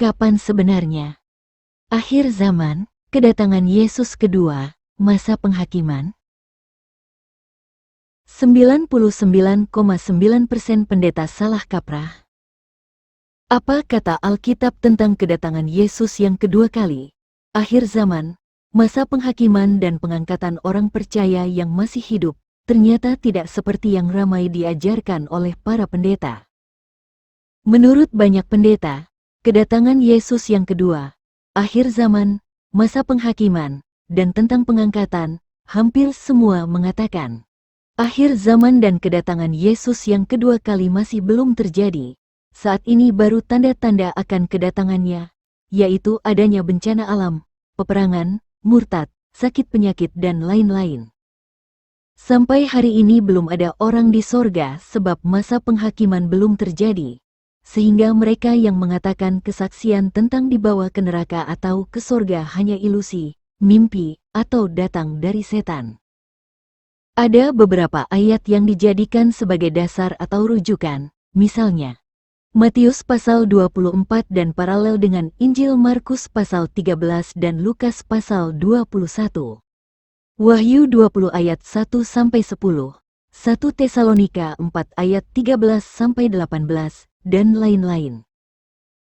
Kapan sebenarnya? Akhir zaman, kedatangan Yesus kedua, masa penghakiman. 99,9% pendeta salah kaprah. Apa kata Alkitab tentang kedatangan Yesus yang kedua kali? Akhir zaman, masa penghakiman dan pengangkatan orang percaya yang masih hidup, ternyata tidak seperti yang ramai diajarkan oleh para pendeta. Menurut banyak pendeta, kedatangan Yesus yang kedua, akhir zaman, masa penghakiman, dan tentang pengangkatan, hampir semua mengatakan, akhir zaman dan kedatangan Yesus yang kedua kali masih belum terjadi. Saat ini baru tanda-tanda akan kedatangannya, yaitu adanya bencana alam, peperangan, murtad, sakit penyakit dan lain-lain. Sampai hari ini belum ada orang di sorga sebab masa penghakiman belum terjadi, sehingga mereka yang mengatakan kesaksian tentang dibawa ke neraka atau ke sorga hanya ilusi, mimpi, atau datang dari setan. Ada beberapa ayat yang dijadikan sebagai dasar atau rujukan, misalnya Matius pasal 24 dan paralel dengan Injil Markus pasal 13 dan Lukas pasal 21. Wahyu 20 ayat 1-10, 1 Tesalonika 4 ayat 13-18, dan lain-lain.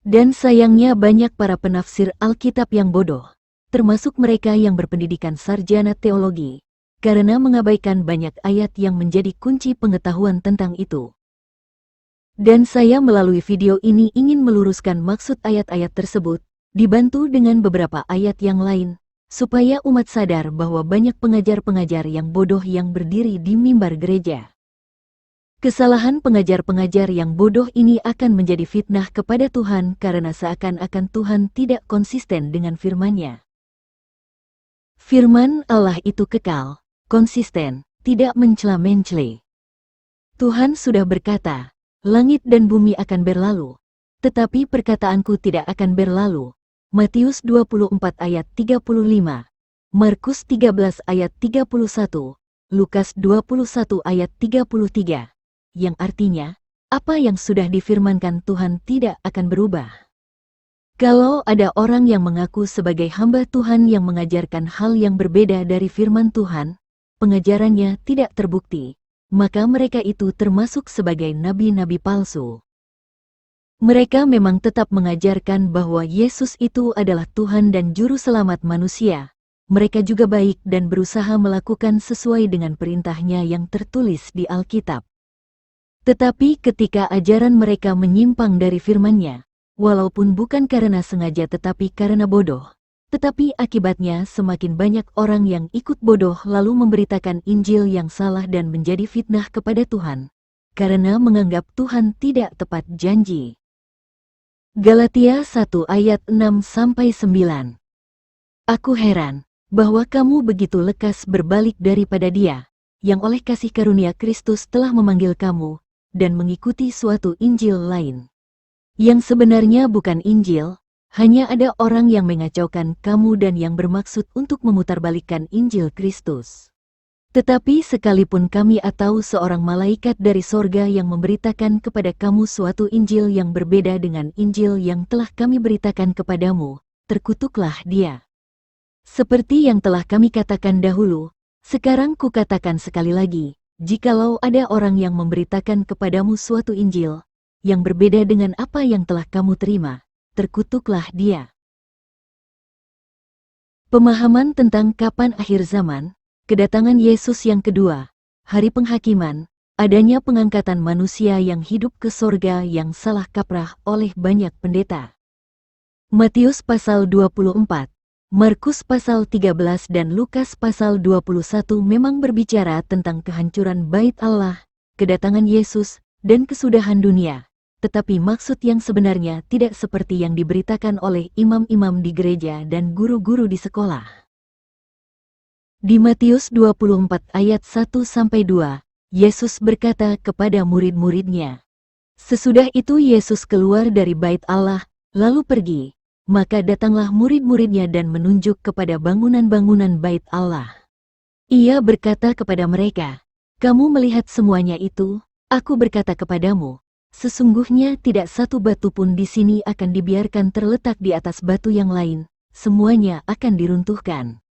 Dan sayangnya banyak para penafsir Alkitab yang bodoh, termasuk mereka yang berpendidikan sarjana teologi, karena mengabaikan banyak ayat yang menjadi kunci pengetahuan tentang itu. Dan saya melalui video ini ingin meluruskan maksud ayat-ayat tersebut, dibantu dengan beberapa ayat yang lain, supaya umat sadar bahwa banyak pengajar-pengajar yang bodoh yang berdiri di mimbar gereja. Kesalahan pengajar-pengajar yang bodoh ini akan menjadi fitnah kepada Tuhan karena seakan-akan Tuhan tidak konsisten dengan firman-Nya. Firman Allah itu kekal, konsisten, tidak mencela-mencela. Tuhan sudah berkata, langit dan bumi akan berlalu, tetapi perkataanku tidak akan berlalu. Matius 24 ayat 35, Markus 13 ayat 31, Lukas 21 ayat 33, yang artinya, apa yang sudah difirmankan Tuhan tidak akan berubah. Kalau ada orang yang mengaku sebagai hamba Tuhan yang mengajarkan hal yang berbeda dari firman Tuhan, pengajarannya tidak terbukti, maka mereka itu termasuk sebagai nabi-nabi palsu. Mereka memang tetap mengajarkan bahwa Yesus itu adalah Tuhan dan Juru Selamat manusia. Mereka juga baik dan berusaha melakukan sesuai dengan perintah-Nya yang tertulis di Alkitab. Tetapi ketika ajaran mereka menyimpang dari firman-Nya, walaupun bukan karena sengaja tetapi karena bodoh, tetapi akibatnya semakin banyak orang yang ikut bodoh lalu memberitakan Injil yang salah dan menjadi fitnah kepada Tuhan, karena menganggap Tuhan tidak tepat janji. Galatia 1 ayat 6-9. Aku heran, bahwa kamu begitu lekas berbalik daripada Dia, yang oleh kasih karunia Kristus telah memanggil kamu, dan mengikuti suatu Injil lain. Yang sebenarnya bukan Injil, hanya ada orang yang mengacaukan kamu dan yang bermaksud untuk memutarbalikkan Injil Kristus. Tetapi sekalipun kami atau seorang malaikat dari sorga yang memberitakan kepada kamu suatu Injil yang berbeda dengan Injil yang telah kami beritakan kepadamu, terkutuklah dia. Seperti yang telah kami katakan dahulu, sekarang kukatakan sekali lagi, jikalau ada orang yang memberitakan kepadamu suatu Injil yang berbeda dengan apa yang telah kamu terima, terkutuklah dia. Pemahaman tentang kapan akhir zaman, kedatangan Yesus yang kedua, hari penghakiman, adanya pengangkatan manusia yang hidup ke sorga yang salah kaprah oleh banyak pendeta. Matius pasal 24, Markus pasal 13 dan Lukas pasal 21 memang berbicara tentang kehancuran bait Allah, kedatangan Yesus, dan kesudahan dunia. Tetapi maksud yang sebenarnya tidak seperti yang diberitakan oleh imam-imam di gereja dan guru-guru di sekolah. Di Matius 24 ayat 1-2, Yesus berkata kepada murid-muridnya, sesudah itu Yesus keluar dari bait Allah, lalu pergi, maka datanglah murid-muridnya dan menunjuk kepada bangunan-bangunan bait Allah. Ia berkata kepada mereka, kamu melihat semuanya itu, aku berkata kepadamu, Sesungguhnya tidak satu batu pun di sini akan dibiarkan terletak di atas batu yang lain, semuanya akan diruntuhkan.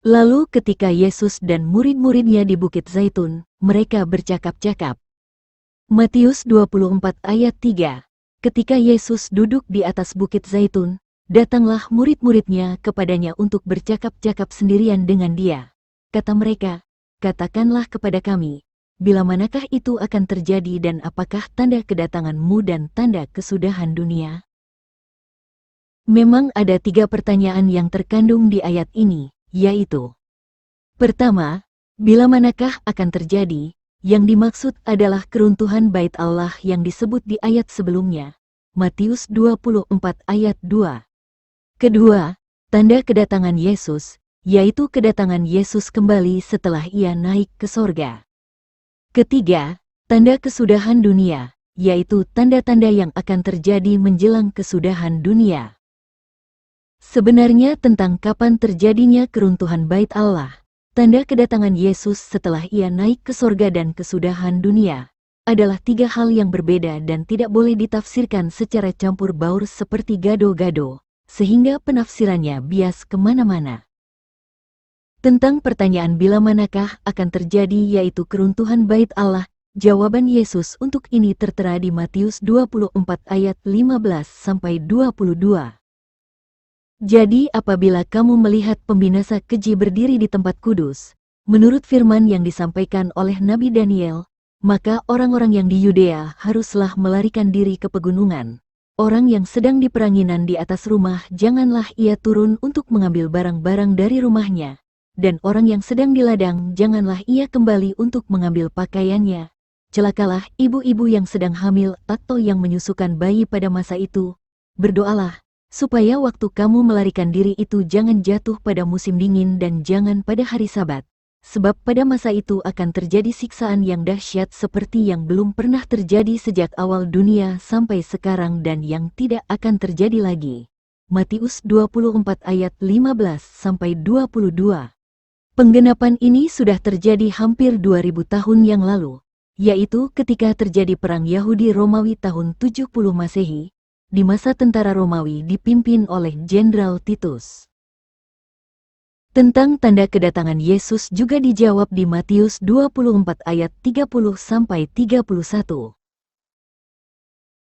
Lalu ketika Yesus dan murid-muridnya di Bukit Zaitun, mereka bercakap-cakap. Matius 24 ayat 3. Ketika Yesus duduk di atas Bukit Zaitun, datanglah murid-muridnya kepadanya untuk bercakap-cakap sendirian dengan dia. Kata mereka, "Katakanlah kepada kami, bila manakah itu akan terjadi dan apakah tanda kedatangan-Mu dan tanda kesudahan dunia?" Memang ada 3 pertanyaan yang terkandung di ayat ini, yaitu: pertama, bila manakah akan terjadi? Yang dimaksud adalah keruntuhan Bait Allah yang disebut di ayat sebelumnya, Matius 24 ayat 2. Kedua, tanda kedatangan Yesus, yaitu kedatangan Yesus kembali setelah ia naik ke sorga. Ketiga, tanda kesudahan dunia, yaitu tanda-tanda yang akan terjadi menjelang kesudahan dunia. Sebenarnya tentang kapan terjadinya keruntuhan Bait Allah, tanda kedatangan Yesus setelah ia naik ke sorga dan kesudahan dunia, adalah 3 hal yang berbeda dan tidak boleh ditafsirkan secara campur baur seperti gado-gado, sehingga penafsirannya bias kemana-mana. Tentang pertanyaan bila manakah akan terjadi yaitu keruntuhan Bait Allah, jawaban Yesus untuk ini tertera di Matius 24 ayat 15-22. Jadi apabila kamu melihat pembinasa keji berdiri di tempat kudus, menurut firman yang disampaikan oleh Nabi Daniel, maka orang-orang yang di Yudea haruslah melarikan diri ke pegunungan. Orang yang sedang di peranginan di atas rumah janganlah ia turun untuk mengambil barang-barang dari rumahnya, dan orang yang sedang di ladang janganlah ia kembali untuk mengambil pakaiannya. Celakalah ibu-ibu yang sedang hamil atau yang menyusukan bayi pada masa itu. Berdoalah, supaya waktu kamu melarikan diri itu jangan jatuh pada musim dingin dan jangan pada hari Sabat. Sebab pada masa itu akan terjadi siksaan yang dahsyat seperti yang belum pernah terjadi sejak awal dunia sampai sekarang dan yang tidak akan terjadi lagi. Matius 24 ayat 15-22. Penggenapan ini sudah terjadi hampir 2000 tahun yang lalu, yaitu ketika terjadi Perang Yahudi Romawi tahun 70 Masehi, di masa tentara Romawi dipimpin oleh Jenderal Titus. Tentang tanda kedatangan Yesus juga dijawab di Matius 24 ayat 30-31.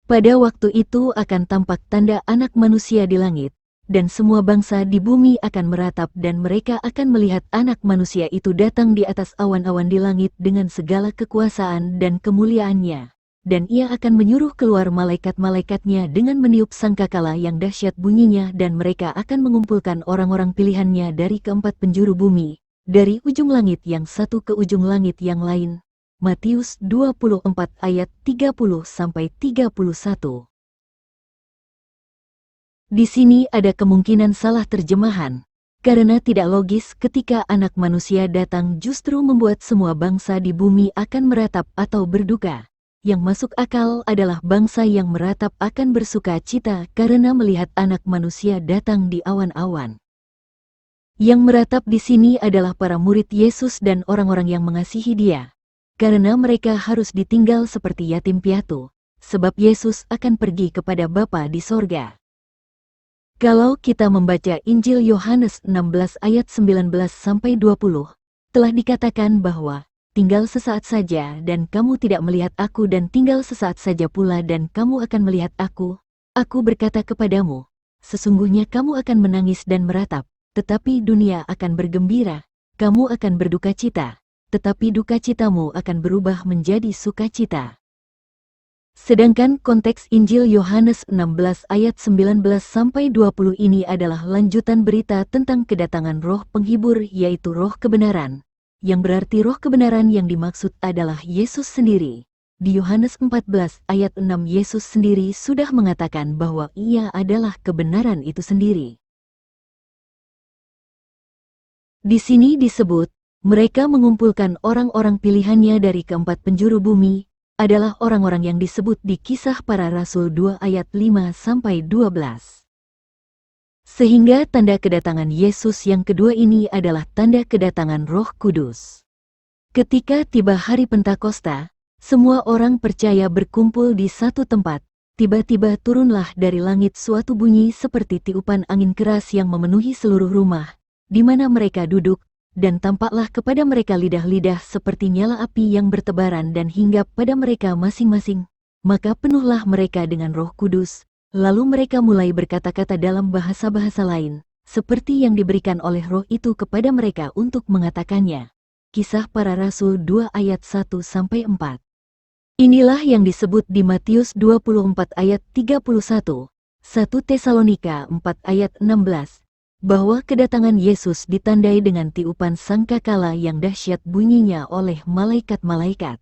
Pada waktu itu akan tampak tanda Anak Manusia di langit, dan semua bangsa di bumi akan meratap dan mereka akan melihat Anak Manusia itu datang di atas awan-awan di langit dengan segala kekuasaan dan kemuliaannya. Dan ia akan menyuruh keluar malaikat-malaikatnya dengan meniup sangkakala yang dahsyat bunyinya dan mereka akan mengumpulkan orang-orang pilihannya dari keempat penjuru bumi, dari ujung langit yang satu ke ujung langit yang lain. Matius 24 ayat 30-31. Di sini ada kemungkinan salah terjemahan, karena tidak logis ketika Anak Manusia datang justru membuat semua bangsa di bumi akan meratap atau berduka. Yang masuk akal adalah bangsa yang meratap akan bersuka cita karena melihat Anak Manusia datang di awan-awan. Yang meratap di sini adalah para murid Yesus dan orang-orang yang mengasihi Dia, karena mereka harus ditinggal seperti yatim piatu, sebab Yesus akan pergi kepada Bapa di sorga. Kalau kita membaca Injil Yohanes 16 ayat 19-20, telah dikatakan bahwa tinggal sesaat saja dan kamu tidak melihat aku dan tinggal sesaat saja pula dan kamu akan melihat aku. Aku berkata kepadamu, sesungguhnya kamu akan menangis dan meratap, tetapi dunia akan bergembira. Kamu akan berduka cita, tetapi duka citamu akan berubah menjadi sukacita. Sedangkan konteks Injil Yohanes 16 ayat 19-20 ini adalah lanjutan berita tentang kedatangan Roh Penghibur yaitu Roh Kebenaran. Yang berarti roh kebenaran yang dimaksud adalah Yesus sendiri. Di Yohanes 14 ayat 6 Yesus sendiri sudah mengatakan bahwa ia adalah kebenaran itu sendiri. Di sini disebut, mereka mengumpulkan orang-orang pilihannya dari keempat penjuru bumi, adalah orang-orang yang disebut di Kisah Para Rasul 2 ayat 5-12. Sehingga tanda kedatangan Yesus yang kedua ini adalah tanda kedatangan Roh Kudus. Ketika tiba hari Pentakosta, Semua orang percaya berkumpul di satu tempat. Tiba-tiba turunlah dari langit suatu bunyi seperti tiupan angin keras yang memenuhi seluruh rumah, di mana mereka duduk, dan tampaklah kepada mereka lidah-lidah seperti nyala api yang bertebaran dan hinggap pada mereka masing-masing. Maka penuhlah mereka dengan Roh Kudus, lalu mereka mulai berkata-kata dalam bahasa-bahasa lain, seperti yang diberikan oleh Roh itu kepada mereka untuk mengatakannya. Kisah Para Rasul 2 ayat 1-4. Inilah yang disebut di Matius 24 ayat 31, 1 Tesalonika 4 ayat 16, bahwa kedatangan Yesus ditandai dengan tiupan sangkakala yang dahsyat bunyinya oleh malaikat-malaikat.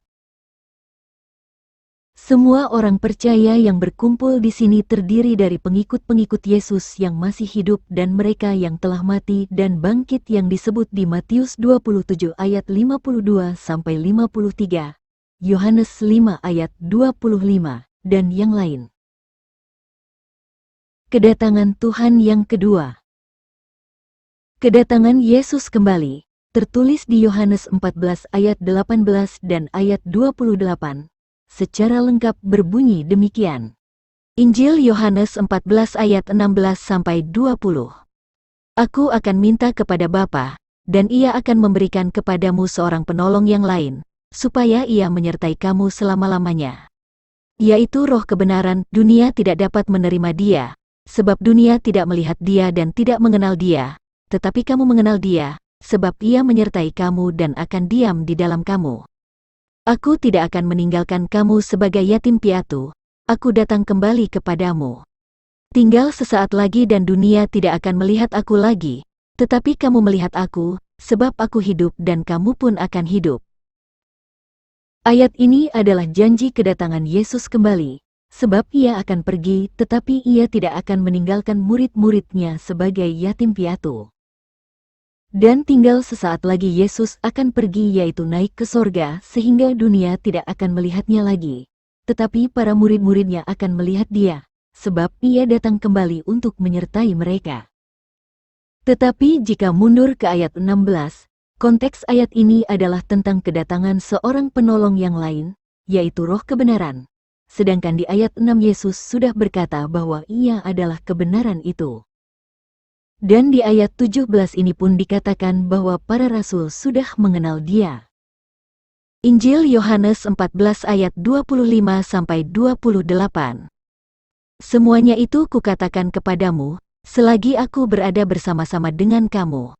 Semua orang percaya yang berkumpul di sini terdiri dari pengikut-pengikut Yesus yang masih hidup dan mereka yang telah mati dan bangkit yang disebut di Matius 27 ayat 52-53, Yohanes 5 ayat 25, dan yang lain. Kedatangan Tuhan yang kedua. Kedatangan Yesus kembali, tertulis di Yohanes 14 ayat 18 dan ayat 28, secara lengkap berbunyi demikian. Injil Yohanes 14 ayat 16-20. Aku akan minta kepada Bapa, dan Ia akan memberikan kepadamu seorang penolong yang lain, supaya Ia menyertai kamu selama-lamanya. Yaitu Roh kebenaran. Dunia tidak dapat menerima Dia, sebab dunia tidak melihat Dia dan tidak mengenal Dia. Tetapi kamu mengenal Dia, sebab Ia menyertai kamu dan akan diam di dalam kamu. Aku tidak akan meninggalkan kamu sebagai yatim piatu, aku datang kembali kepadamu. Tinggal sesaat lagi dan dunia tidak akan melihat aku lagi, tetapi kamu melihat aku, sebab aku hidup dan kamu pun akan hidup. Ayat ini adalah janji kedatangan Yesus kembali, sebab Ia akan pergi tetapi Ia tidak akan meninggalkan murid-muridnya sebagai yatim piatu. Dan tinggal sesaat lagi Yesus akan pergi yaitu naik ke sorga sehingga dunia tidak akan melihatnya lagi. Tetapi para murid-muridnya akan melihat Dia, sebab Ia datang kembali untuk menyertai mereka. Tetapi jika mundur ke ayat 16, konteks ayat ini adalah tentang kedatangan seorang penolong yang lain, yaitu Roh kebenaran. Sedangkan di ayat 6 Yesus sudah berkata bahwa Ia adalah kebenaran itu. Dan di ayat 17 ini pun dikatakan bahwa para rasul sudah mengenal Dia. Injil Yohanes 14 ayat 25-28. Semuanya itu kukatakan kepadamu, selagi aku berada bersama-sama dengan kamu.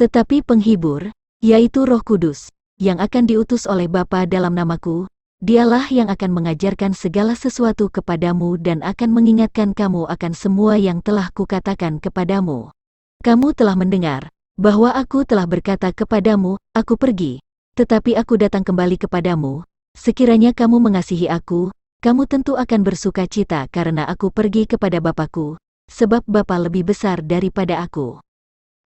Tetapi penghibur, yaitu Roh Kudus, yang akan diutus oleh Bapa dalam namaku, Dialah yang akan mengajarkan segala sesuatu kepadamu dan akan mengingatkan kamu akan semua yang telah kukatakan kepadamu. Kamu telah mendengar bahwa aku telah berkata kepadamu, aku pergi, tetapi aku datang kembali kepadamu. Sekiranya kamu mengasihi aku, kamu tentu akan bersuka cita karena aku pergi kepada Bapa-Ku, sebab Bapa lebih besar daripada aku.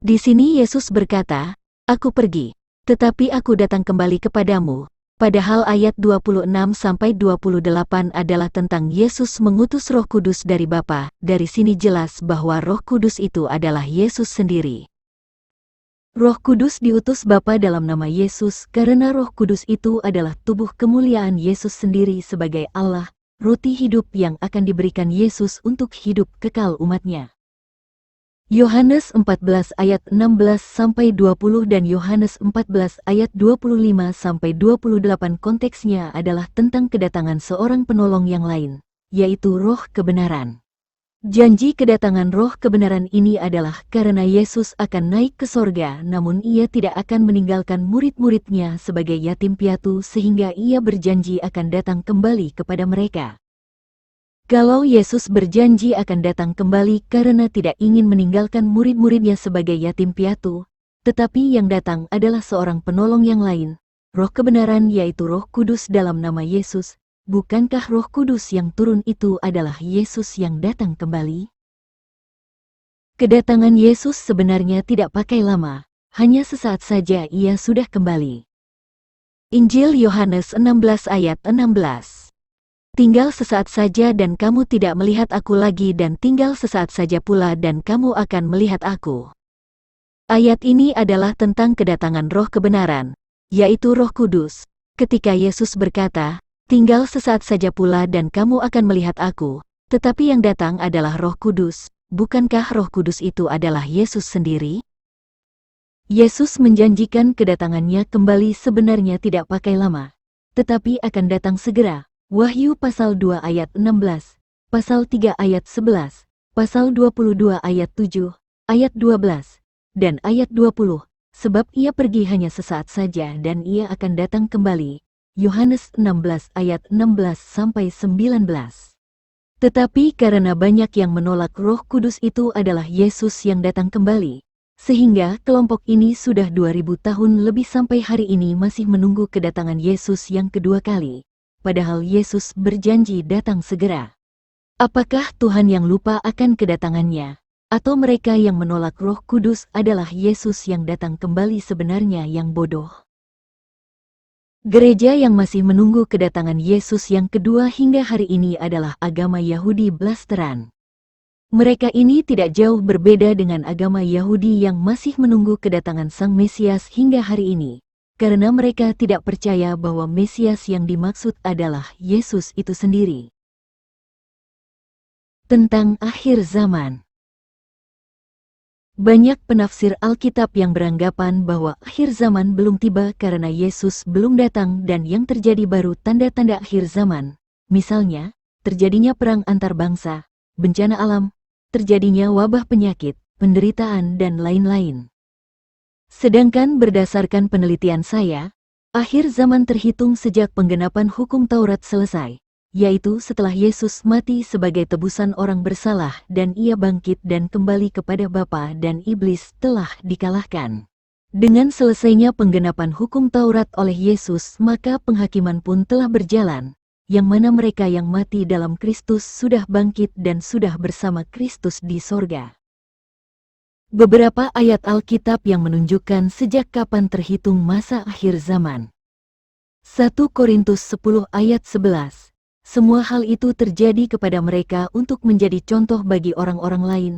Di sini Yesus berkata, aku pergi, tetapi aku datang kembali kepadamu. Padahal ayat 26-28 adalah tentang Yesus mengutus Roh Kudus dari Bapa. Dari sini jelas bahwa Roh Kudus itu adalah Yesus sendiri. Roh Kudus diutus Bapa dalam nama Yesus karena Roh Kudus itu adalah tubuh kemuliaan Yesus sendiri sebagai Allah, roti hidup yang akan diberikan Yesus untuk hidup kekal umatnya. Yohanes 14 ayat 16-20 dan Yohanes 14 ayat 25-28 konteksnya adalah tentang kedatangan seorang penolong yang lain, yaitu Roh kebenaran. Janji kedatangan Roh kebenaran ini adalah karena Yesus akan naik ke sorga namun Ia tidak akan meninggalkan murid-muridnya sebagai yatim piatu sehingga Ia berjanji akan datang kembali kepada mereka. Kalau Yesus berjanji akan datang kembali karena tidak ingin meninggalkan murid-muridnya sebagai yatim piatu, tetapi yang datang adalah seorang penolong yang lain, Roh kebenaran yaitu Roh Kudus dalam nama Yesus, bukankah Roh Kudus yang turun itu adalah Yesus yang datang kembali? Kedatangan Yesus sebenarnya tidak pakai lama, hanya sesaat saja Ia sudah kembali. Injil Yohanes 16 ayat 16. Tinggal sesaat saja dan kamu tidak melihat aku lagi dan tinggal sesaat saja pula dan kamu akan melihat aku. Ayat ini adalah tentang kedatangan Roh kebenaran, yaitu Roh Kudus, Ketika Yesus berkata, "Tinggal sesaat saja pula dan kamu akan melihat aku," tetapi yang datang adalah Roh Kudus, bukankah Roh Kudus itu adalah Yesus sendiri? Yesus menjanjikan kedatangannya kembali sebenarnya tidak pakai lama, tetapi akan datang segera. Wahyu pasal 2 ayat 16, pasal 3 ayat 11, pasal 22 ayat 7, ayat 12, dan ayat 20, sebab ia pergi hanya sesaat saja dan ia akan datang kembali. Yohanes 16 ayat 16-19. Tetapi karena banyak yang menolak Roh Kudus itu adalah Yesus yang datang kembali, sehingga kelompok ini sudah 2000 tahun lebih sampai hari ini masih menunggu kedatangan Yesus yang kedua kali. Padahal Yesus berjanji datang segera. Apakah Tuhan yang lupa akan kedatangannya? Atau mereka yang menolak Roh Kudus adalah Yesus yang datang kembali sebenarnya yang bodoh? Gereja yang masih menunggu kedatangan Yesus yang kedua hingga hari ini adalah agama Yahudi blasteran. Mereka ini tidak jauh berbeda dengan agama Yahudi yang masih menunggu kedatangan Sang Mesias hingga hari ini. Karena mereka tidak percaya bahwa Mesias yang dimaksud adalah Yesus itu sendiri. Tentang akhir zaman. Banyak penafsir Alkitab yang beranggapan bahwa akhir zaman belum tiba karena Yesus belum datang dan yang terjadi baru tanda-tanda akhir zaman. Misalnya, terjadinya perang antar bangsa, bencana alam, terjadinya wabah penyakit, penderitaan dan lain-lain. Sedangkan berdasarkan penelitian saya, akhir zaman terhitung sejak penggenapan hukum Taurat selesai, yaitu setelah Yesus mati sebagai tebusan orang bersalah dan ia bangkit dan kembali kepada Bapa dan iblis telah dikalahkan. Dengan selesainya penggenapan hukum Taurat oleh Yesus, maka penghakiman pun telah berjalan, yang mana mereka yang mati dalam Kristus sudah bangkit dan sudah bersama Kristus di sorga. Beberapa ayat Alkitab yang menunjukkan sejak kapan terhitung masa akhir zaman. 1 Korintus 10 ayat 11. Semua hal itu terjadi kepada mereka untuk menjadi contoh bagi orang-orang lain,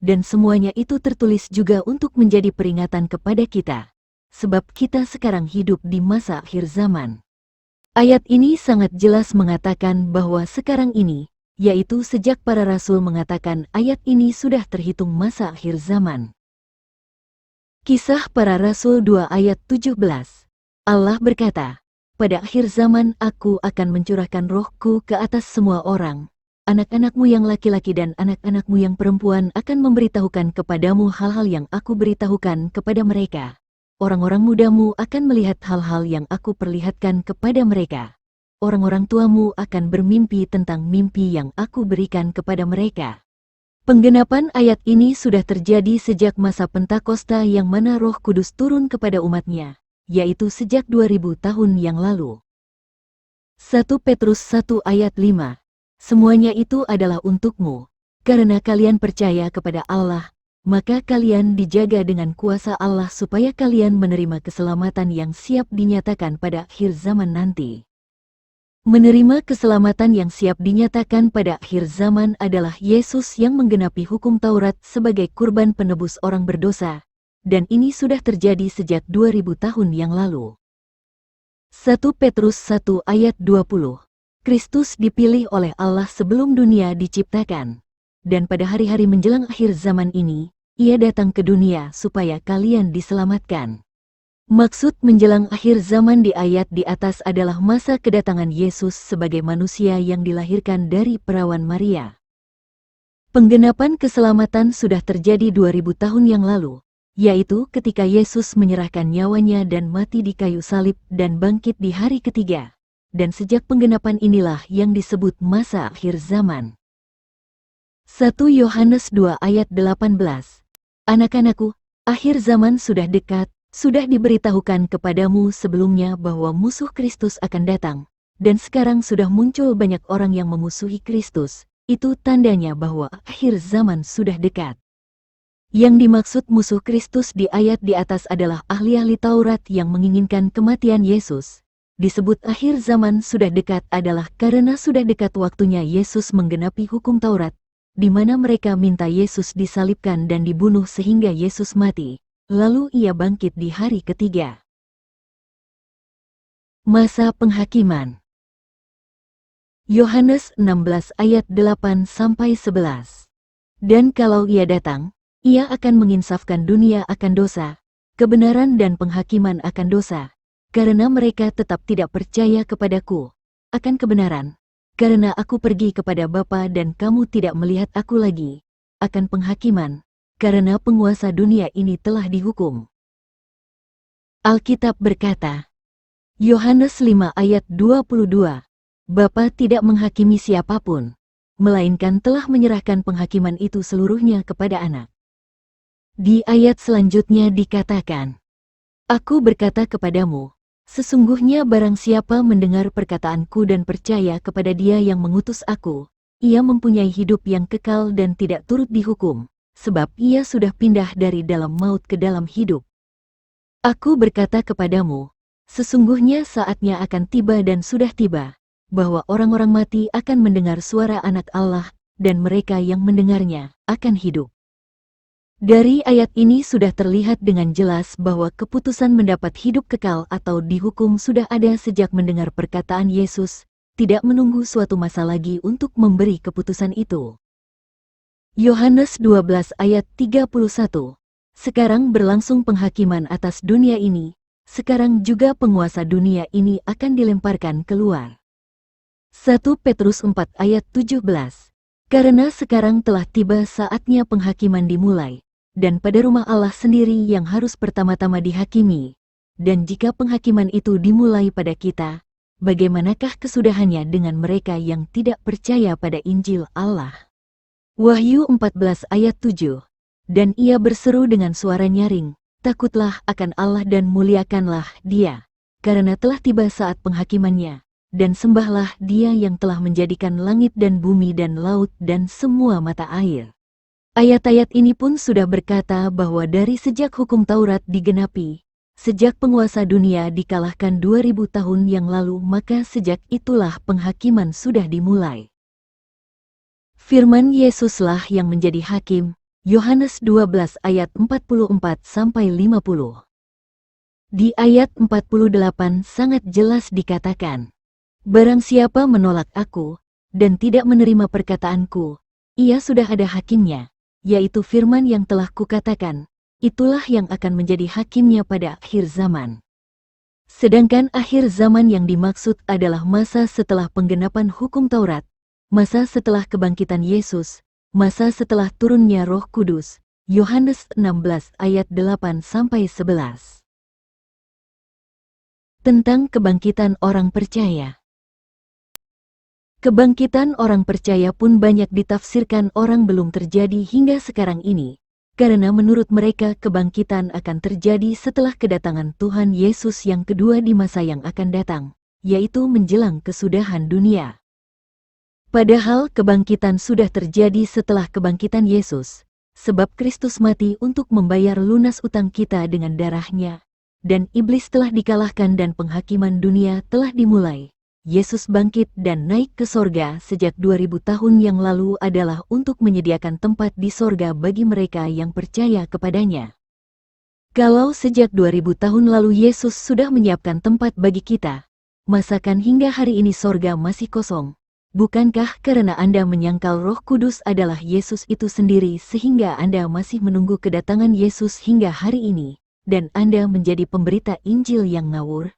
dan semuanya itu tertulis juga untuk menjadi peringatan kepada kita, sebab kita sekarang hidup di masa akhir zaman. Ayat ini sangat jelas mengatakan bahwa sekarang ini, yaitu sejak para rasul mengatakan ayat ini sudah terhitung masa akhir zaman. Kisah para Rasul 2 ayat 17. Allah berkata, "Pada akhir zaman aku akan mencurahkan rohku ke atas semua orang. Anak-anakmu yang laki-laki dan anak-anakmu yang perempuan akan memberitahukan kepadamu hal-hal yang aku beritahukan kepada mereka. Orang-orang mudamu akan melihat hal-hal yang aku perlihatkan kepada mereka. Orang-orang tuamu akan bermimpi tentang mimpi yang aku berikan kepada mereka." Penggenapan ayat ini sudah terjadi sejak masa Pentakosta yang mana Roh Kudus turun kepada umatnya, yaitu sejak 2000 tahun yang lalu. 1 Petrus 1 ayat 5. Semuanya itu adalah untukmu, karena kalian percaya kepada Allah, maka kalian dijaga dengan kuasa Allah supaya kalian menerima keselamatan yang siap dinyatakan pada akhir zaman nanti. Menerima keselamatan yang siap dinyatakan pada akhir zaman adalah Yesus yang menggenapi hukum Taurat sebagai kurban penebus orang berdosa, dan ini sudah terjadi sejak 2000 tahun yang lalu. 1 Petrus 1 ayat 20. Kristus dipilih oleh Allah sebelum dunia diciptakan, dan pada hari-hari menjelang akhir zaman ini, Ia datang ke dunia supaya kalian diselamatkan. Maksud menjelang akhir zaman di ayat di atas adalah masa kedatangan Yesus sebagai manusia yang dilahirkan dari perawan Maria. Penggenapan keselamatan sudah terjadi 2000 tahun yang lalu, yaitu ketika Yesus menyerahkan nyawanya dan mati di kayu salib dan bangkit di hari ketiga. Dan sejak penggenapan inilah yang disebut masa akhir zaman. 1 Yohanes 2 ayat 18. Anak-anakku, akhir zaman sudah dekat. Sudah diberitahukan kepadamu sebelumnya bahwa musuh Kristus akan datang, dan sekarang sudah muncul banyak orang yang memusuhi Kristus. Itu tandanya bahwa akhir zaman sudah dekat. Yang dimaksud musuh Kristus di ayat di atas adalah ahli-ahli Taurat yang menginginkan kematian Yesus. Disebut akhir zaman sudah dekat adalah karena sudah dekat waktunya Yesus menggenapi hukum Taurat, di mana mereka minta Yesus disalibkan dan dibunuh sehingga Yesus mati. Lalu ia bangkit di hari ketiga. Masa penghakiman. Yohanes 16 ayat 8-11. Dan kalau ia datang, ia akan menginsafkan dunia akan dosa, kebenaran dan penghakiman akan dosa, karena mereka tetap tidak percaya kepadaku, akan kebenaran, karena aku pergi kepada Bapa dan kamu tidak melihat aku lagi, akan penghakiman, karena penguasa dunia ini telah dihukum. Alkitab berkata, Yohanes 5 ayat 22, Bapa tidak menghakimi siapapun, melainkan telah menyerahkan penghakiman itu seluruhnya kepada Anak. Di ayat selanjutnya dikatakan, Aku berkata kepadamu, sesungguhnya barang siapa mendengar perkataanku dan percaya kepada Dia yang mengutus aku, ia mempunyai hidup yang kekal dan tidak turut dihukum, sebab ia sudah pindah dari dalam maut ke dalam hidup. Aku berkata kepadamu, sesungguhnya saatnya akan tiba dan sudah tiba, bahwa orang-orang mati akan mendengar suara Anak Allah, dan mereka yang mendengarnya akan hidup. Dari ayat ini sudah terlihat dengan jelas bahwa keputusan mendapat hidup kekal atau dihukum sudah ada sejak mendengar perkataan Yesus, tidak menunggu suatu masa lagi untuk memberi keputusan itu. Yohanes 12 ayat 31. Sekarang berlangsung penghakiman atas dunia ini, sekarang juga penguasa dunia ini akan dilemparkan keluar. 1 Petrus 4 ayat 17. Karena sekarang telah tiba saatnya penghakiman dimulai, dan pada rumah Allah sendiri yang harus pertama-tama dihakimi. Dan jika penghakiman itu dimulai pada kita, bagaimanakah kesudahannya dengan mereka yang tidak percaya pada Injil Allah? Wahyu 14 ayat 7. Dan ia berseru dengan suara nyaring, takutlah akan Allah dan muliakanlah Dia, karena telah tiba saat penghakimannya, dan sembahlah Dia yang telah menjadikan langit dan bumi dan laut dan semua mata air. Ayat-ayat ini pun sudah berkata bahwa dari sejak hukum Taurat digenapi, sejak penguasa dunia dikalahkan 2000 tahun yang lalu, maka sejak itulah penghakiman sudah dimulai. Firman Yesuslah yang menjadi hakim, Yohanes 12 ayat 44-50. Di ayat 48 sangat jelas dikatakan, Barang siapa menolak aku, dan tidak menerima perkataanku, ia sudah ada hakimnya, yaitu firman yang telah kukatakan, itulah yang akan menjadi hakimnya pada akhir zaman. Sedangkan akhir zaman yang dimaksud adalah masa setelah penggenapan hukum Taurat, masa setelah kebangkitan Yesus, masa setelah turunnya Roh Kudus. Yohanes 16 ayat 8-11. Tentang kebangkitan orang percaya. Kebangkitan orang percaya pun banyak ditafsirkan orang belum terjadi hingga sekarang ini, karena menurut mereka kebangkitan akan terjadi setelah kedatangan Tuhan Yesus yang kedua di masa yang akan datang, yaitu menjelang kesudahan dunia. Padahal kebangkitan sudah terjadi setelah kebangkitan Yesus, sebab Kristus mati untuk membayar lunas utang kita dengan darahnya, dan iblis telah dikalahkan dan penghakiman dunia telah dimulai. Yesus bangkit dan naik ke sorga sejak 2000 tahun yang lalu adalah untuk menyediakan tempat di sorga bagi mereka yang percaya kepadanya. Kalau sejak 2000 tahun lalu Yesus sudah menyiapkan tempat bagi kita, masakan hingga hari ini sorga masih kosong? Bukankah karena Anda menyangkal Roh Kudus adalah Yesus itu sendiri sehingga Anda masih menunggu kedatangan Yesus hingga hari ini, dan Anda menjadi pemberita Injil yang ngawur?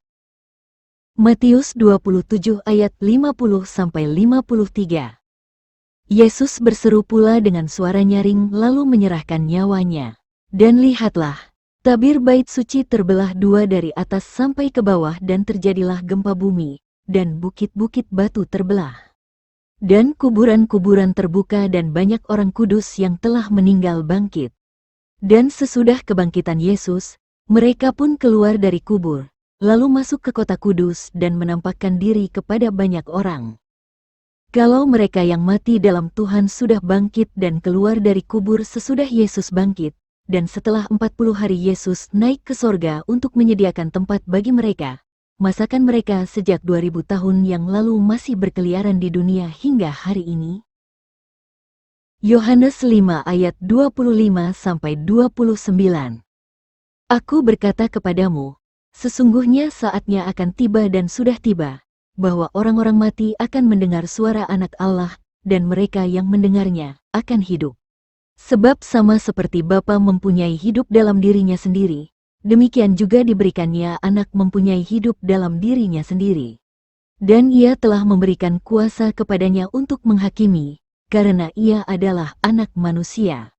Matius 27 ayat 50-53. Yesus berseru pula dengan suara nyaring lalu menyerahkan nyawanya. Dan lihatlah, tabir bait suci terbelah dua dari atas sampai ke bawah dan terjadilah gempa bumi, dan bukit-bukit batu terbelah. Dan kuburan-kuburan terbuka dan banyak orang kudus yang telah meninggal bangkit. Dan sesudah kebangkitan Yesus, mereka pun keluar dari kubur, lalu masuk ke kota kudus dan menampakkan diri kepada banyak orang. Kalau mereka yang mati dalam Tuhan sudah bangkit dan keluar dari kubur sesudah Yesus bangkit, dan setelah 40 hari Yesus naik ke sorga untuk menyediakan tempat bagi mereka, masakan mereka sejak 2000 tahun yang lalu masih berkeliaran di dunia hingga hari ini? Yohanes 5 ayat 25-29. Aku berkata kepadamu, Sesungguhnya saatnya akan tiba dan sudah tiba, bahwa orang-orang mati akan mendengar suara Anak Allah, dan mereka yang mendengarnya akan hidup. Sebab sama seperti Bapa mempunyai hidup dalam dirinya sendiri, demikian juga diberikannya Anak mempunyai hidup dalam dirinya sendiri. Dan Ia telah memberikan kuasa kepadanya untuk menghakimi, karena Ia adalah Anak Manusia.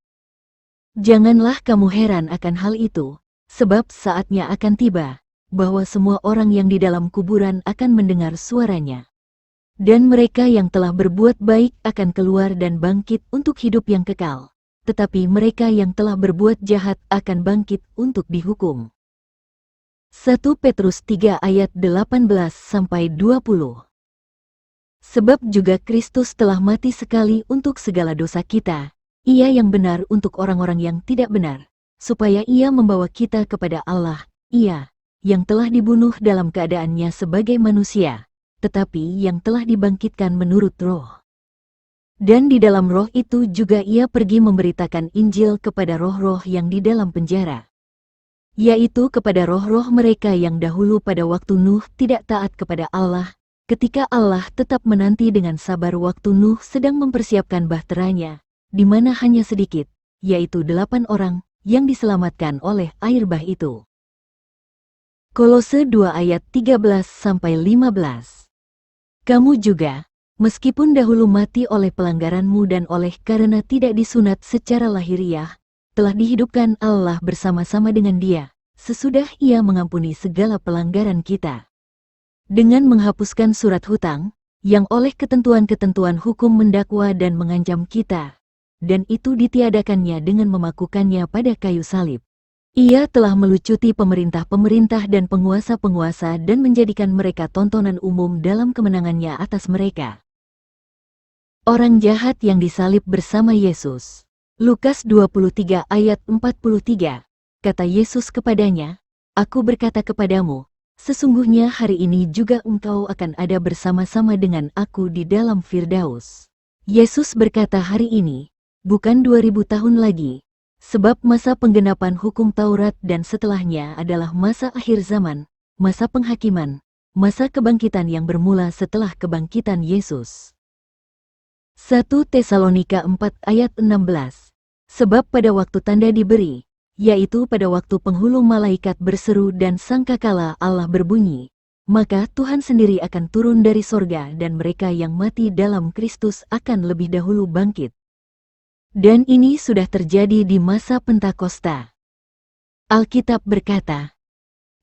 Janganlah kamu heran akan hal itu, sebab saatnya akan tiba, bahwa semua orang yang di dalam kuburan akan mendengar suaranya. Dan mereka yang telah berbuat baik akan keluar dan bangkit untuk hidup yang kekal, tetapi mereka yang telah berbuat jahat akan bangkit untuk dihukum. 1 Petrus 3 ayat 18-20. Sebab juga Kristus telah mati sekali untuk segala dosa kita, Ia yang benar untuk orang-orang yang tidak benar, supaya Ia membawa kita kepada Allah, Ia yang telah dibunuh dalam keadaannya sebagai manusia, tetapi yang telah dibangkitkan menurut Roh. Dan di dalam Roh itu juga Ia pergi memberitakan Injil kepada roh-roh yang di dalam penjara, yaitu kepada roh-roh mereka yang dahulu pada waktu Nuh tidak taat kepada Allah, ketika Allah tetap menanti dengan sabar waktu Nuh sedang mempersiapkan bahteranya, di mana hanya sedikit, yaitu 8 orang, yang diselamatkan oleh air bah itu. Kolose 2 ayat 13-15. Kamu juga, meskipun dahulu mati oleh pelanggaranmu dan oleh karena tidak disunat secara lahiriah, telah dihidupkan Allah bersama-sama dengan Dia, sesudah Ia mengampuni segala pelanggaran kita. Dengan menghapuskan surat hutang, yang oleh ketentuan-ketentuan hukum mendakwa dan mengancam kita, dan itu ditiadakannya dengan memakukannya pada kayu salib. Ia telah melucuti pemerintah-pemerintah dan penguasa-penguasa dan menjadikan mereka tontonan umum dalam kemenangannya atas mereka. Orang jahat yang disalib bersama Yesus. Lukas 23 ayat 43. Kata Yesus kepadanya, Aku berkata kepadamu, sesungguhnya hari ini juga engkau akan ada bersama-sama dengan aku di dalam Firdaus. Yesus berkata hari ini, bukan 2000 tahun lagi, sebab masa penggenapan hukum Taurat dan setelahnya adalah masa akhir zaman, masa penghakiman, masa kebangkitan yang bermula setelah kebangkitan Yesus. 1 Tesalonika 4 ayat 16. Sebab pada waktu tanda diberi, yaitu pada waktu penghulu malaikat berseru dan sangkakala Allah berbunyi, maka Tuhan sendiri akan turun dari sorga dan mereka yang mati dalam Kristus akan lebih dahulu bangkit. Dan ini sudah terjadi di masa Pentakosta. Alkitab berkata,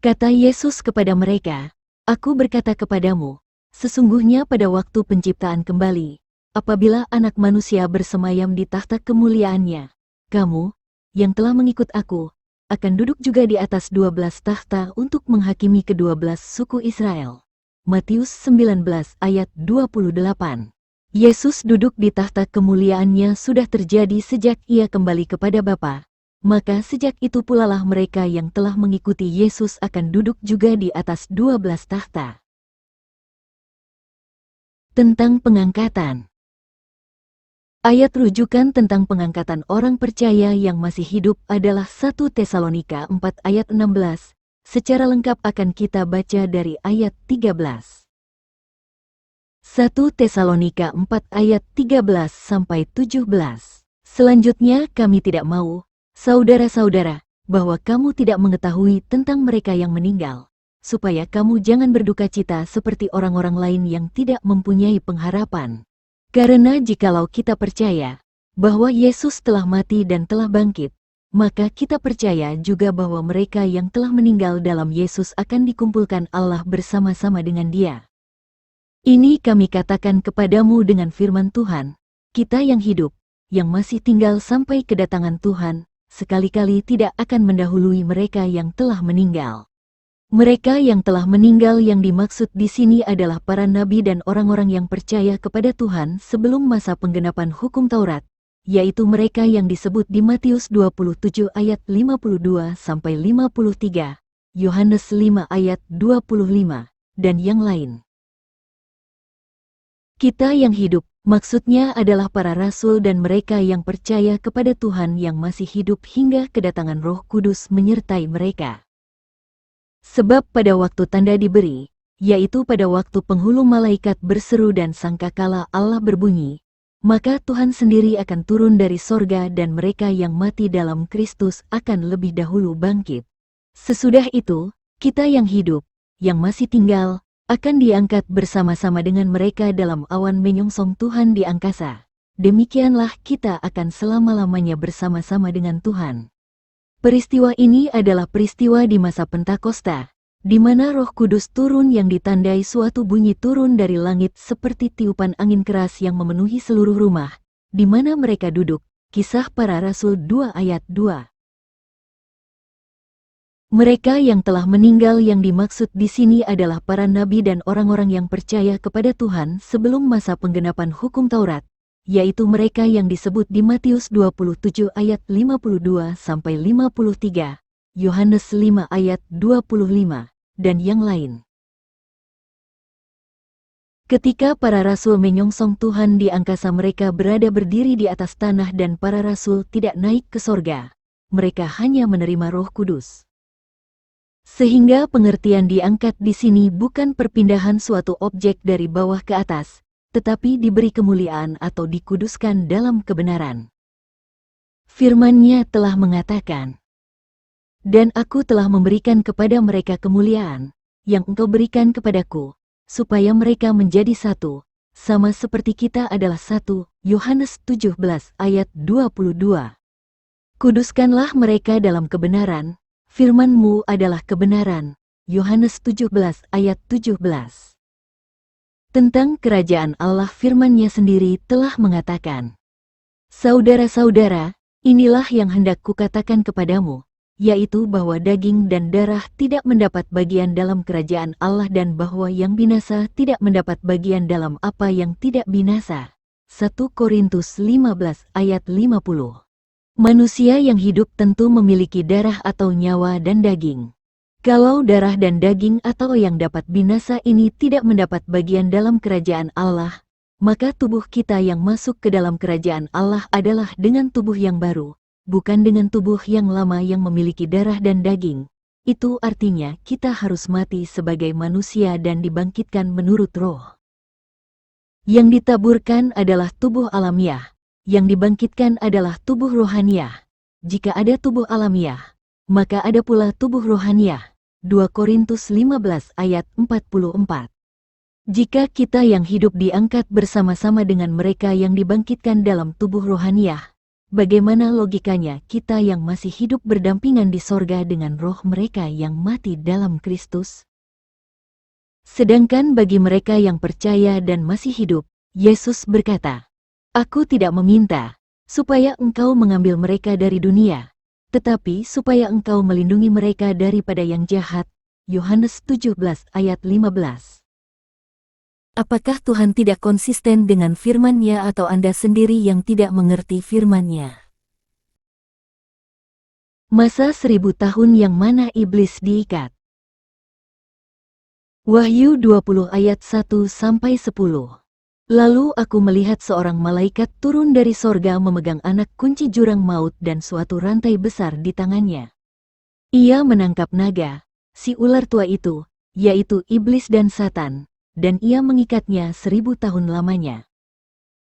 kata Yesus kepada mereka, Aku berkata kepadamu, sesungguhnya pada waktu penciptaan kembali, apabila Anak Manusia bersemayam di takhta kemuliaannya, kamu, yang telah mengikut aku, akan duduk juga di atas 12 takhta untuk menghakimi ke-12 suku Israel. Matius 19 ayat 28. Yesus duduk di takhta kemuliaannya sudah terjadi sejak Ia kembali kepada Bapa. Maka sejak itu pulalah mereka yang telah mengikuti Yesus akan duduk juga di atas 12 takhta. Tentang pengangkatan. Ayat rujukan tentang pengangkatan orang percaya yang masih hidup adalah 1 Tesalonika 4 ayat 16. Secara lengkap akan kita baca dari ayat 13. 1 Tesalonika 4 ayat 13-17. Selanjutnya kami tidak mau, saudara-saudara, bahwa kamu tidak mengetahui tentang mereka yang meninggal, supaya kamu jangan berduka cita seperti orang-orang lain yang tidak mempunyai pengharapan. Karena jikalau kita percaya bahwa Yesus telah mati dan telah bangkit, maka kita percaya juga bahwa mereka yang telah meninggal dalam Yesus akan dikumpulkan Allah bersama-sama dengan Dia. Ini kami katakan kepadamu dengan firman Tuhan, kita yang hidup, yang masih tinggal sampai kedatangan Tuhan, sekali-kali tidak akan mendahului mereka yang telah meninggal. Mereka yang telah meninggal yang dimaksud di sini adalah para nabi dan orang-orang yang percaya kepada Tuhan sebelum masa penggenapan hukum Taurat, yaitu mereka yang disebut di Matius 27 ayat 52-53, Yohanes 5 ayat 25, dan yang lain. Kita yang hidup, maksudnya adalah para rasul dan mereka yang percaya kepada Tuhan yang masih hidup hingga kedatangan Roh Kudus menyertai mereka. Sebab pada waktu tanda diberi, yaitu pada waktu penghulu malaikat berseru dan sangkakala Allah berbunyi, maka Tuhan sendiri akan turun dari sorga dan mereka yang mati dalam Kristus akan lebih dahulu bangkit. Sesudah itu, kita yang hidup, yang masih tinggal, akan diangkat bersama-sama dengan mereka dalam awan menyongsong Tuhan di angkasa. Demikianlah kita akan selama-lamanya bersama-sama dengan Tuhan. Peristiwa ini adalah peristiwa di masa Pentakosta, di mana Roh Kudus turun yang ditandai suatu bunyi turun dari langit seperti tiupan angin keras yang memenuhi seluruh rumah, di mana mereka duduk. Kisah Para Rasul 2 ayat 2. Mereka yang telah meninggal yang dimaksud di sini adalah para nabi dan orang-orang yang percaya kepada Tuhan sebelum masa penggenapan hukum Taurat, yaitu mereka yang disebut di Matius 27 ayat 52-53, Yohanes 5 ayat 25, dan yang lain. Ketika para rasul menyongsong Tuhan di angkasa, mereka berada berdiri di atas tanah dan para rasul tidak naik ke sorga. Mereka hanya menerima Roh Kudus. Sehingga pengertian diangkat di sini bukan perpindahan suatu objek dari bawah ke atas, tetapi diberi kemuliaan atau dikuduskan dalam kebenaran. Firman-Nya telah mengatakan, "Dan aku telah memberikan kepada mereka kemuliaan, yang Engkau berikan kepadaku, supaya mereka menjadi satu, sama seperti kita adalah satu." Yohanes 17 ayat 22. Kuduskanlah mereka dalam kebenaran, firman-Mu adalah kebenaran. Yohanes 17 ayat 17. Tentang kerajaan Allah, firman-Nya sendiri telah mengatakan, "Saudara-saudara, inilah yang hendak kukatakan kepadamu, yaitu bahwa daging dan darah tidak mendapat bagian dalam kerajaan Allah dan bahwa yang binasa tidak mendapat bagian dalam apa yang tidak binasa." 1 Korintus 15 ayat 50. Manusia yang hidup tentu memiliki darah atau nyawa dan daging. Kalau darah dan daging atau yang dapat binasa ini tidak mendapat bagian dalam kerajaan Allah, maka tubuh kita yang masuk ke dalam kerajaan Allah adalah dengan tubuh yang baru, bukan dengan tubuh yang lama yang memiliki darah dan daging. Itu artinya kita harus mati sebagai manusia dan dibangkitkan menurut roh. Yang ditaburkan adalah tubuh alamiah, yang dibangkitkan adalah tubuh rohaniah. Jika ada tubuh alamiah, maka ada pula tubuh rohaniah. 2 Korintus 15 ayat 44. Jika kita yang hidup diangkat bersama-sama dengan mereka yang dibangkitkan dalam tubuh rohaniah, bagaimana logikanya kita yang masih hidup berdampingan di sorga dengan roh mereka yang mati dalam Kristus? Sedangkan bagi mereka yang percaya dan masih hidup, Yesus berkata, "Aku tidak meminta supaya Engkau mengambil mereka dari dunia, tetapi supaya Engkau melindungi mereka daripada yang jahat." Yohanes 17 ayat 15. Apakah Tuhan tidak konsisten dengan firman-Nya atau Anda sendiri yang tidak mengerti firman-Nya? Masa 1000 tahun yang mana iblis diikat. Wahyu 20 ayat 1-10. Lalu aku melihat seorang malaikat turun dari sorga memegang anak kunci jurang maut dan suatu rantai besar di tangannya. Ia menangkap naga, si ular tua itu, yaitu iblis dan Satan, dan ia mengikatnya 1000 tahun lamanya.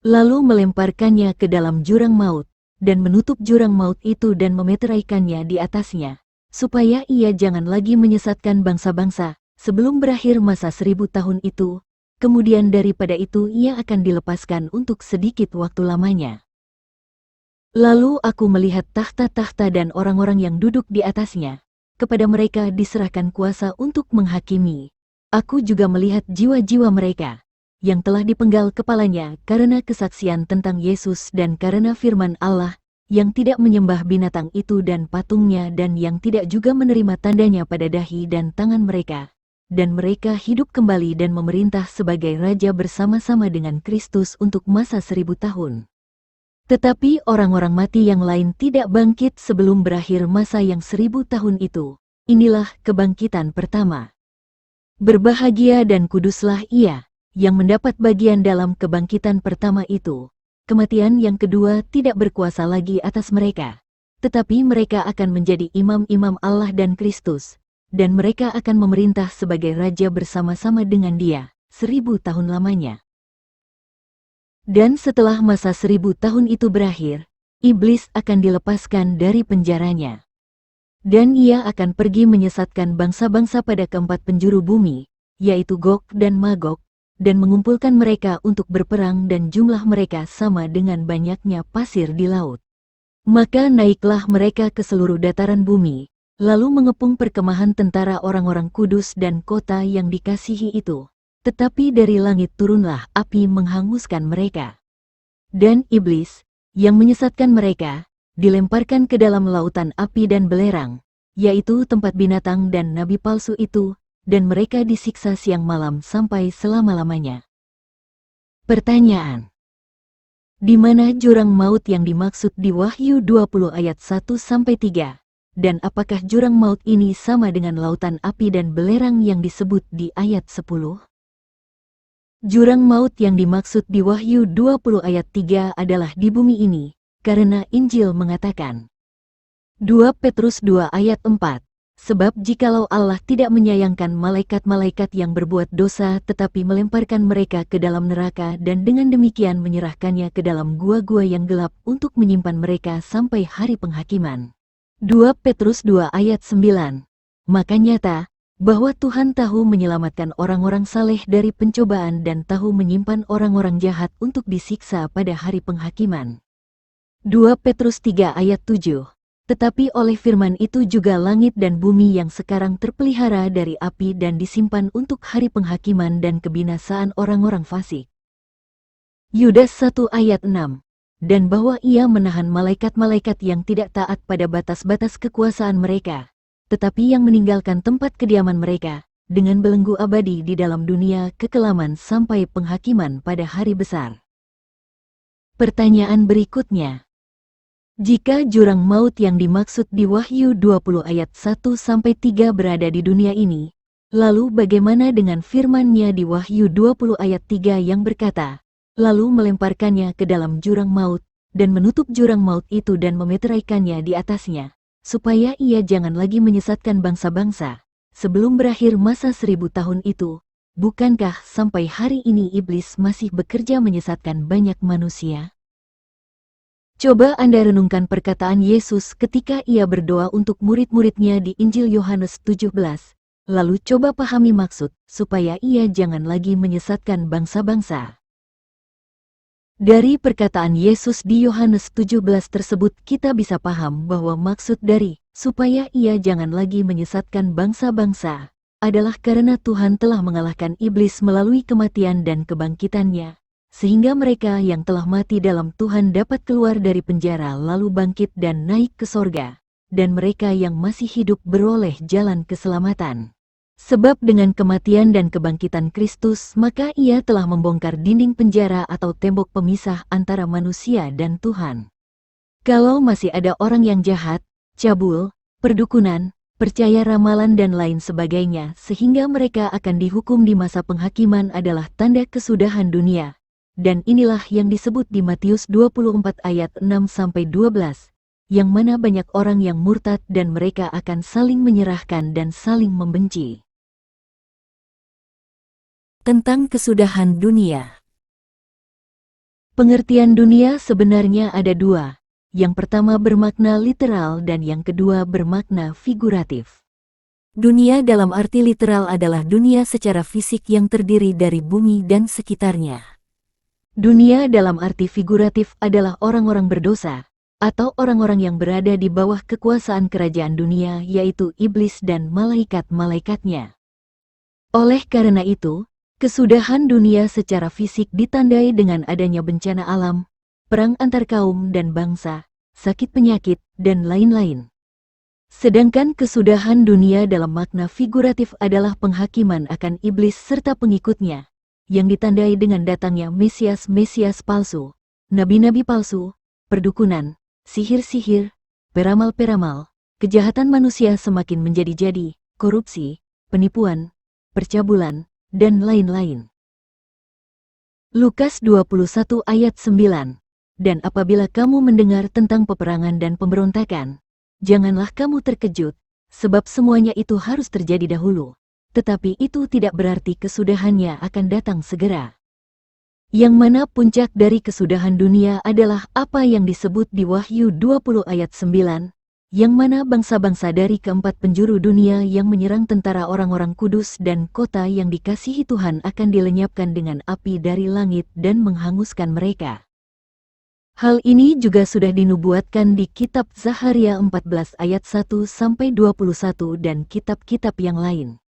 Lalu melemparkannya ke dalam jurang maut, dan menutup jurang maut itu dan memeteraikannya di atasnya, supaya ia jangan lagi menyesatkan bangsa-bangsa, sebelum berakhir masa 1000 tahun itu. Kemudian daripada itu ia akan dilepaskan untuk sedikit waktu lamanya. Lalu aku melihat tahta-tahta dan orang-orang yang duduk di atasnya. Kepada mereka diserahkan kuasa untuk menghakimi. Aku juga melihat jiwa-jiwa mereka, yang telah dipenggal kepalanya karena kesaksian tentang Yesus dan karena firman Allah, yang tidak menyembah binatang itu dan patungnya dan yang tidak juga menerima tandanya pada dahi dan tangan mereka. Dan mereka hidup kembali dan memerintah sebagai raja bersama-sama dengan Kristus untuk masa 1000 tahun. Tetapi orang-orang mati yang lain tidak bangkit sebelum berakhir masa yang 1000 tahun itu. Inilah kebangkitan pertama. Berbahagia dan kuduslah ia yang mendapat bagian dalam kebangkitan pertama itu. Kematian yang kedua tidak berkuasa lagi atas mereka, tetapi mereka akan menjadi imam-imam Allah dan Kristus, dan mereka akan memerintah sebagai raja bersama-sama dengan dia, 1000 tahun lamanya. Dan setelah masa 1000 tahun itu berakhir, iblis akan dilepaskan dari penjaranya. Dan ia akan pergi menyesatkan bangsa-bangsa pada keempat penjuru bumi, yaitu Gog dan Magog, dan mengumpulkan mereka untuk berperang dan jumlah mereka sama dengan banyaknya pasir di laut. Maka naiklah mereka ke seluruh dataran bumi, lalu mengepung perkemahan tentara orang-orang kudus dan kota yang dikasihi itu. Tetapi dari langit turunlah api menghanguskan mereka. Dan iblis, yang menyesatkan mereka, dilemparkan ke dalam lautan api dan belerang, yaitu tempat binatang dan nabi palsu itu, dan mereka disiksa siang malam sampai selama-lamanya. Pertanyaan: di mana jurang maut yang dimaksud di Wahyu 20 ayat 1-3? Dan apakah jurang maut ini sama dengan lautan api dan belerang yang disebut di ayat 10? Jurang maut yang dimaksud di Wahyu 20 ayat 3 adalah di bumi ini, karena Injil mengatakan. 2 Petrus 2 ayat 4, sebab jikalau Allah tidak menyayangkan malaikat-malaikat yang berbuat dosa tetapi melemparkan mereka ke dalam neraka dan dengan demikian menyerahkannya ke dalam gua-gua yang gelap untuk menyimpan mereka sampai hari penghakiman. 2 Petrus 2 ayat 9, maka nyata bahwa Tuhan tahu menyelamatkan orang-orang saleh dari pencobaan dan tahu menyimpan orang-orang jahat untuk disiksa pada hari penghakiman. 2 Petrus 3 ayat 7. Tetapi oleh firman itu juga langit dan bumi yang sekarang terpelihara dari api dan disimpan untuk hari penghakiman dan kebinasaan orang-orang fasik. Yudas 1 ayat 6. Dan bahwa ia menahan malaikat-malaikat yang tidak taat pada batas-batas kekuasaan mereka, tetapi yang meninggalkan tempat kediaman mereka, dengan belenggu abadi di dalam dunia kekelaman sampai penghakiman pada hari besar. Pertanyaan berikutnya. Jika jurang maut yang dimaksud di Wahyu 20 ayat 1-3 berada di dunia ini, lalu bagaimana dengan firman-Nya di Wahyu 20 ayat 3 yang berkata, lalu melemparkannya ke dalam jurang maut, dan menutup jurang maut itu dan memeteraikannya di atasnya, supaya ia jangan lagi menyesatkan bangsa-bangsa, sebelum berakhir masa 1000 tahun itu? Bukankah sampai hari ini iblis masih bekerja menyesatkan banyak manusia? Coba Anda renungkan perkataan Yesus ketika ia berdoa untuk murid-muridnya di Injil Yohanes 17, lalu coba pahami maksud, supaya ia jangan lagi menyesatkan bangsa-bangsa. Dari perkataan Yesus di Yohanes 17 tersebut kita bisa paham bahwa maksud dari, supaya ia jangan lagi menyesatkan bangsa-bangsa, adalah karena Tuhan telah mengalahkan iblis melalui kematian dan kebangkitannya, sehingga mereka yang telah mati dalam Tuhan dapat keluar dari penjara lalu bangkit dan naik ke sorga, dan mereka yang masih hidup beroleh jalan keselamatan. Sebab dengan kematian dan kebangkitan Kristus, maka ia telah membongkar dinding penjara atau tembok pemisah antara manusia dan Tuhan. Kalau masih ada orang yang jahat, cabul, perdukunan, percaya ramalan dan lain sebagainya sehingga mereka akan dihukum di masa penghakiman adalah tanda kesudahan dunia. Dan inilah yang disebut di Matius 24 ayat 6-12, yang mana banyak orang yang murtad dan mereka akan saling menyerahkan dan saling membenci. Tentang kesudahan dunia. Pengertian dunia sebenarnya ada dua, yang pertama bermakna literal dan yang kedua bermakna figuratif. Dunia dalam arti literal adalah dunia secara fisik yang terdiri dari bumi dan sekitarnya. Dunia dalam arti figuratif adalah orang-orang berdosa, atau orang-orang yang berada di bawah kekuasaan kerajaan dunia yaitu iblis dan malaikat-malaikatnya. Oleh karena itu, kesudahan dunia secara fisik ditandai dengan adanya bencana alam, perang antar kaum dan bangsa, sakit penyakit, dan lain-lain. Sedangkan kesudahan dunia dalam makna figuratif adalah penghakiman akan iblis serta pengikutnya, yang ditandai dengan datangnya Mesias-Mesias palsu, nabi-nabi palsu, perdukunan, sihir-sihir, peramal-peramal, kejahatan manusia semakin menjadi-jadi, korupsi, penipuan, percabulan, dan lain-lain. Lukas 21 ayat 9. Dan apabila kamu mendengar tentang peperangan dan pemberontakan, janganlah kamu terkejut, sebab semuanya itu harus terjadi dahulu. Tetapi itu tidak berarti kesudahannya akan datang segera. Yang mana puncak dari kesudahan dunia adalah apa yang disebut di Wahyu 20 ayat 9, yang mana bangsa-bangsa dari keempat penjuru dunia yang menyerang tentara orang-orang kudus dan kota yang dikasihi Tuhan akan dilenyapkan dengan api dari langit dan menghanguskan mereka. Hal ini juga sudah dinubuatkan di kitab Zaharia 14 ayat 1-21 dan kitab-kitab yang lain.